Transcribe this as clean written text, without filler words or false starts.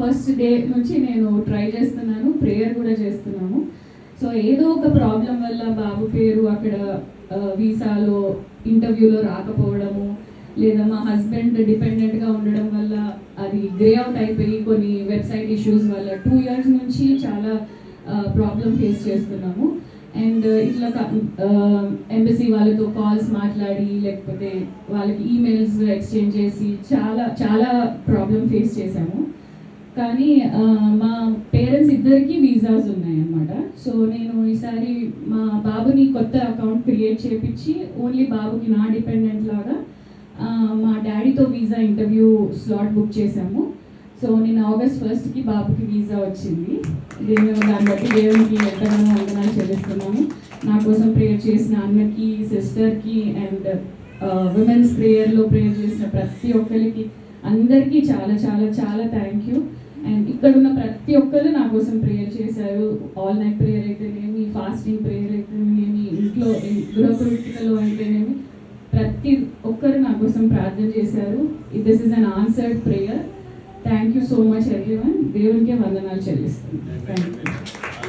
First day నుంచి నేను try చేస్తున్నాను, ప్రేయర్ కూడా చేస్తున్నాము. సో ఏదో ఒక ప్రాబ్లం వల్ల బాబు పేరు అక్కడ వీసాలో ఇంటర్వ్యూలో రాకపోవడము, లేదా మా హస్బెండ్ డిపెండెంట్గా ఉండడం వల్ల అది గ్రే అవుట్ అయిపోయి కొన్ని వెబ్సైట్ ఇష్యూస్ వల్ల 2 years నుంచి చాలా ప్రాబ్లం ఫేస్ చేస్తున్నాము. అండ్ ఇట్లా ఎంబసీ వాళ్ళతో కాల్స్ మాట్లాడి లేకపోతే వాళ్ళకి ఈమెయిల్స్ ఎక్స్చేంజ్ చేసి చాలా చాలా ప్రాబ్లం ఫేస్ చేశాము. కానీ మా పేరెంట్స్ ఇద్దరికి వీసాస్ ఉన్నాయన్నమాట. సో నేను ఈసారి మా బాబుని కొత్త అకౌంట్ క్రియేట్ చేయించి ఓన్లీ బాబుకి నా డిపెండెంట్ లాగా మా డాడీతో వీసా ఇంటర్వ్యూ స్లాట్ బుక్ చేశాము. సో నేను August 1st బాబుకి వీసా వచ్చింది. దాన్ని బట్టి దేవునికి ఎంతగానో వందనాలు చెల్లిస్తున్నాము. నా కోసం ప్రేయర్ చేసిన అన్నకి, సిస్టర్కి అండ్ విమెన్స్ ప్రేయర్లో ప్రేయర్ చేసిన ప్రతి ఒక్కరికి అందరికీ చాలా చాలా చాలా థ్యాంక్ యూ. అండ్ ఇక్కడ ఉన్న ప్రతి ఒక్కరు నా కోసం ప్రేయర్ చేశారు. ఆల్ నైట్ ప్రేయర్ అయితేనేమి, ఫాస్టింగ్ ప్రేయర్ అయితేనేమి, ఇంట్లో గృహకృతికలో అయితేనేమి ప్రతి ఒక్కరు నా కోసం ప్రార్థన చేశారు. This is an answered prayer. Thank you so much everyone. దేవునికే వందనాలు చెల్లిస్తున్నాను. Thank you.